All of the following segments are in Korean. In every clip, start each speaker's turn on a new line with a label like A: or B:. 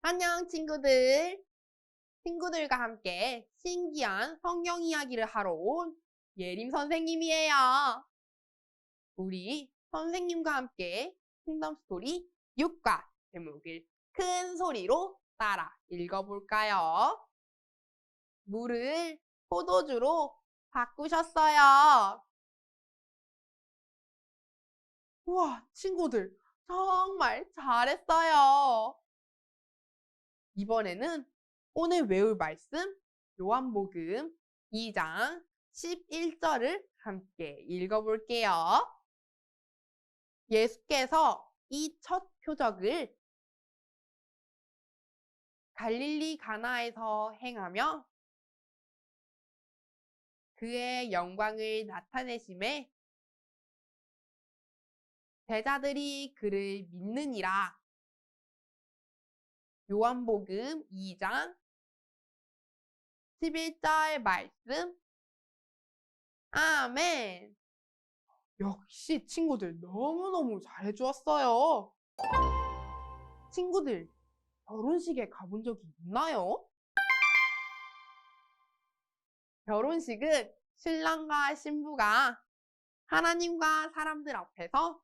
A: 안녕, 친구들. 친구들과 함께 신기한 성경 이야기를 하러 온 예림 선생님이에요. 우리 선생님과 함께 킹덤 스토리 6과 제목을 큰 소리로 따라 읽어볼까요? 물을 포도주로 바꾸셨어요. 우와, 친구들, 정말 잘했어요. 이번에는 오늘 외울 말씀 요한복음 2장 11절을 함께 읽어볼게요. 예수께서 이 첫 표적을 갈릴리 가나에서 행하며 그의 영광을 나타내심에 제자들이 그를 믿느니라. 요한복음 2장 11절 말씀. 아멘. 역시 친구들 너무너무 잘해주었어요. 친구들, 결혼식에 가본 적이 있나요? 결혼식은 신랑과 신부가 하나님과 사람들 앞에서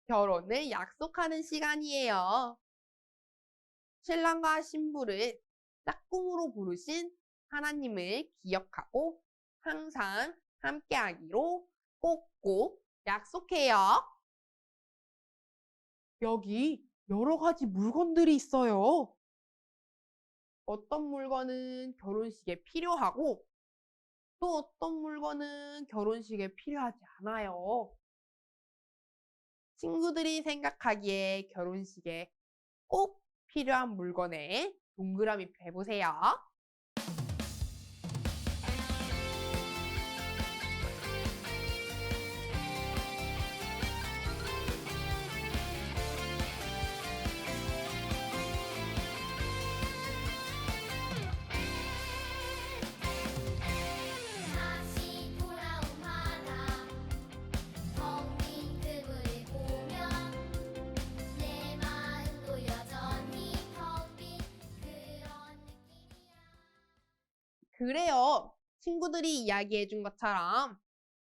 A: 결혼을 약속하는 시간이에요. 신랑과 신부를 짝꿍으로 부르신 하나님을 기억하고 항상 함께하기로 꼭꼭 약속해요. 여기 여러 가지 물건들이 있어요. 어떤 물건은 결혼식에 필요하고 또 어떤 물건은 결혼식에 필요하지 않아요. 친구들이 생각하기에 결혼식에 꼭 필요한 물건에 동그라미 해보세요.
B: 다시 돌아온 바다 텅빈 그물을 보면 내 마음도 여전히 텅빈 그런 느낌이야.
A: 그래요. 친구들이 이야기해준 것처럼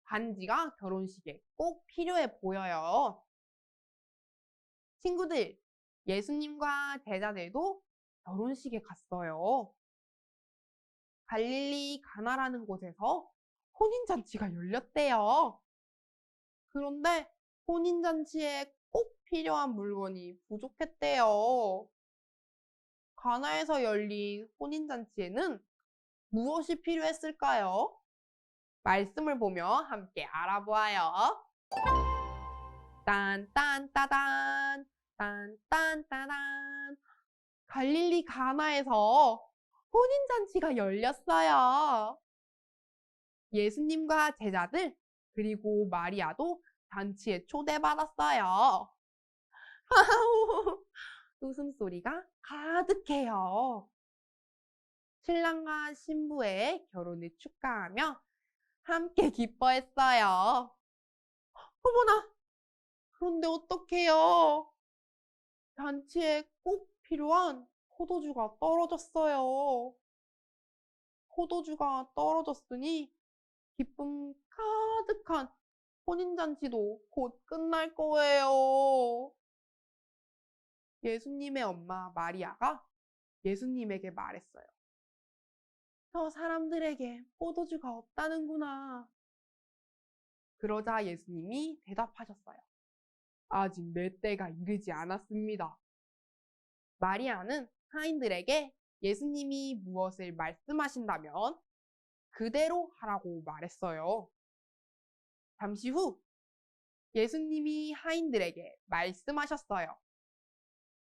A: 반지가 결혼식에 꼭 필요해 보여요. 친구들, 예수님과 제자들도 결혼식에 갔어요. 갈릴리 가나라는 곳에서 혼인잔치가 열렸대요. 그런데 혼인잔치에 꼭 필요한 물건이 부족했대요. 가나에서 열린 혼인잔치에는 무엇이 필요했을까요? 말씀을 보며 함께 알아보아요. 딴딴따단, 딴딴따단. 갈릴리 가나에서 혼인잔치가 열렸어요. 예수님과 제자들, 그리고 마리아도 잔치에 초대받았어요. 웃음소리가 가득해요. 신랑과 신부의 결혼을 축하하며 함께 기뻐했어요. 어머나! 그런데 어떡해요? 잔치에 꼭 필요한 포도주가 떨어졌어요. 포도주가 떨어졌으니 기쁨 가득한 혼인잔치도 곧 끝날 거예요. 예수님의 엄마 마리아가 예수님에게 말했어요. 저 사람들에게 포도주가 없다는구나. 그러자 예수님이 대답하셨어요. 아직 내 때가 이르지 않았습니다. 마리아는 하인들에게 예수님이 무엇을 말씀하신다면 그대로 하라고 말했어요. 잠시 후 예수님이 하인들에게 말씀하셨어요.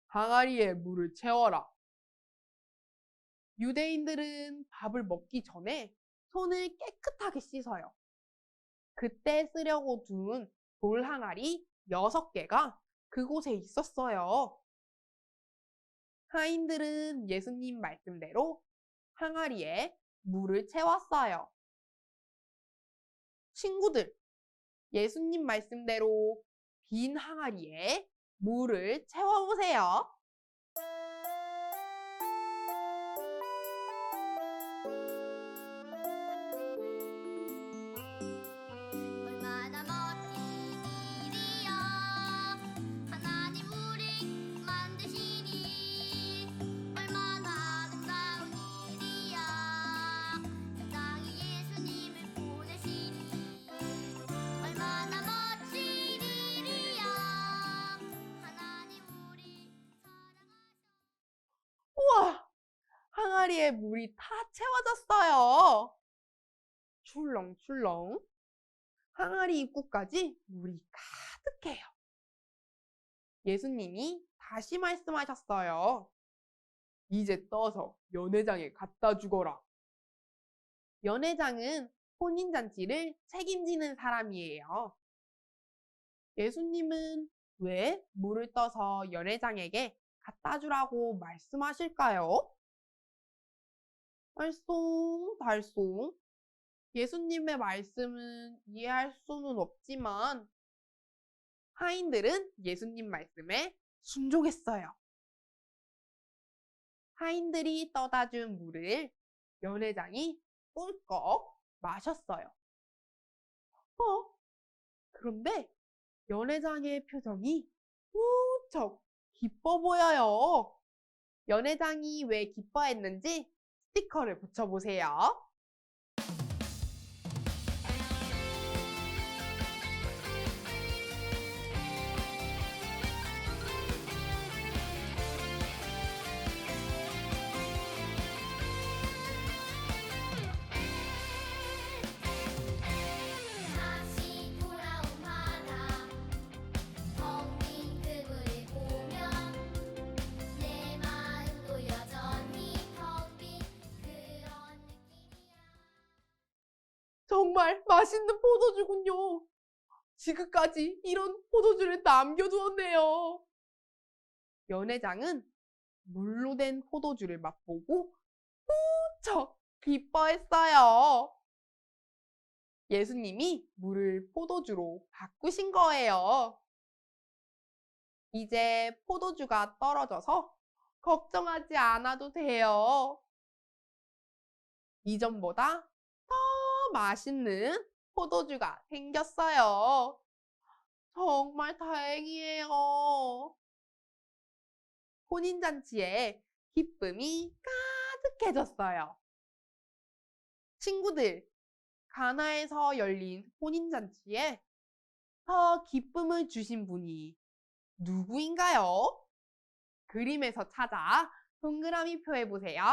A: 항아리에 물을 채워라. 유대인들은 밥을 먹기 전에 손을 깨끗하게 씻어요. 그때 쓰려고 둔 돌항아리 6개가 그곳에 있었어요. 하인들은 예수님 말씀대로 항아리에 물을 채웠어요. 친구들, 예수님 말씀대로 빈 항아리에 물을 채워보세요.
B: 얼마나 멋진 일이야 하나님 우리 만드시니 얼마나 아름다운 일이야 이 땅에 예수님을 보내시니 얼마나 멋진 일이야 하나님 우리 사랑하셔
A: 우와! 항아리에 물이 다 채워졌어요. 출렁출렁. 항아리 입구까지 물이 가득해요. 예수님이 다시 말씀하셨어요. 이제 떠서 연회장에 갖다 주거라. 연회장은 혼인잔치를 책임지는 사람이에요. 예수님은 왜 물을 떠서 연회장에게 갖다 주라고 말씀하실까요? 알쏭달쏭. 예수님의 말씀은 이해할 수는 없지만 하인들은 예수님 말씀에 순종했어요. 하인들이 떠다 준 물을 연회장이 꿀꺽 마셨어요. 그런데 연회장의 표정이 무척 기뻐 보여요. 연회장이 왜 기뻐했는지 스티커를 붙여보세요.
B: 다시 돌아온 바다 텅빈 그물을 보면 내 마음도 여전히 텅빈 그런 느낌이야
A: 정말 맛있는 포도주군요. 지금까지 이런 포도주를 남겨두었네요. 연회장은 물로 된 포도주를 맛보고 무척 기뻐했어요. 예수님이 물을 포도주로 바꾸신 거예요. 이제 포도주가 떨어져서 걱정하지 않아도 돼요. 이전보다 더 맛있는 포도주가 생겼어요. 정말 다행이에요. 혼인잔치에 기쁨이 가득해졌어요. 친구들, 가나에서 열린 혼인잔치에 더 기쁨을 주신 분이 누구인가요? 그림에서 찾아 동그라미 표해보세요.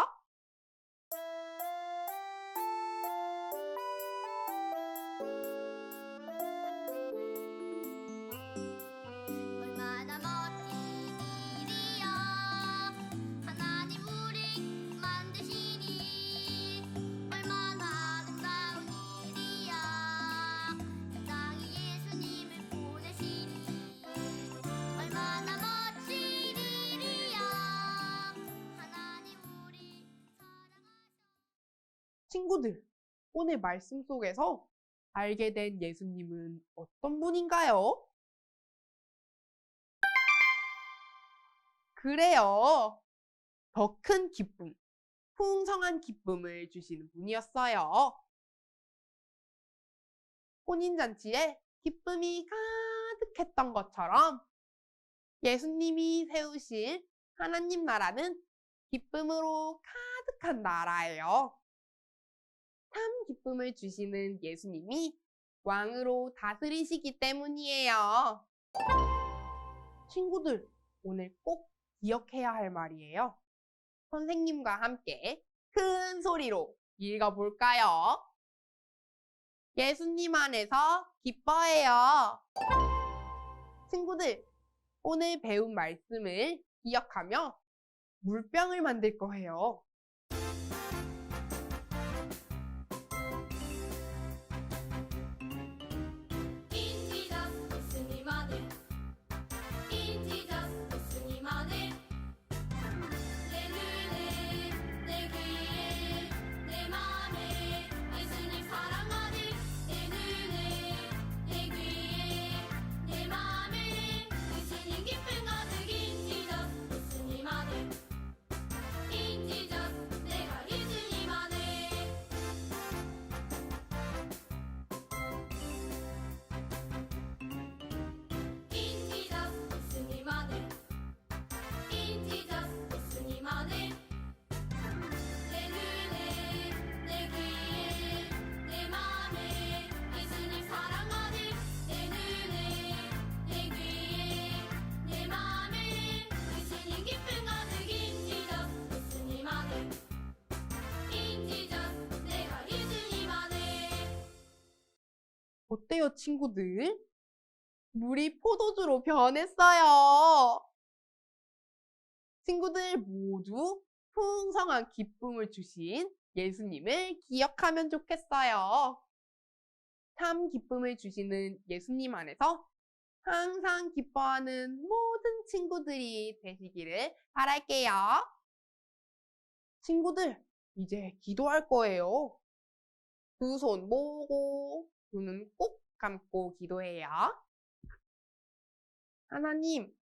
B: 얼마나 멋진 일이야 하나님 우리 만드시니 얼마나 아름다운 일이야 이 땅에 예수님을 보내시니 얼마나 멋진 일이야 하나님 우리 사랑하셔
A: 친구들, 오늘 말씀 속에서 알게 된 예수님은 어떤 분인가요? 그래요. 더 큰 기쁨, 풍성한 기쁨을 주시는 분이었어요. 혼인잔치에 기쁨이 가득했던 것처럼 예수님이 세우신 하나님 나라는 기쁨으로 가득한 나라예요. 참 기쁨을 주시는 예수님이 왕으로 다스리시기 때문이에요. 친구들, 오늘 꼭 기억해야 할 말이에요. 선생님과 함께 큰 소리로 읽어볼까요? 예수님 안에서 기뻐해요. 친구들, 오늘 배운 말씀을 기억하며 물병을 만들 거예요.
B: In Jesus
A: 어때요, 친구들? 물이 포도주로 변했어요. 친구들 모두 풍성한 기쁨을 주신 예수님을 기억하면 좋겠어요. 참 기쁨을 주시는 예수님 안에서 항상 기뻐하는 모든 친구들이 되시기를 바랄게요. 친구들, 이제 기도할 거예요. 두 손 모으고 눈은 꼭 감고 기도해요. 하나님,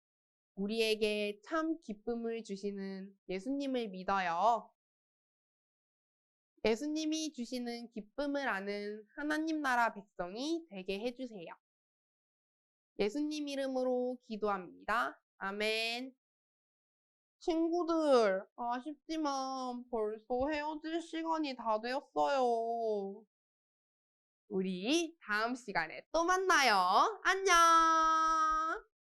A: 우리에게 참 기쁨을 주시는 예수님을 믿어요. 예수님이 주시는 기쁨을 아는 하나님 나라 백성이 되게 해주세요. 예수님 이름으로 기도합니다. 아멘. 친구들, 아쉽지만 벌써 헤어질 시간이 다 되었어요. 우리 다음 시간에 또 만나요. 안녕!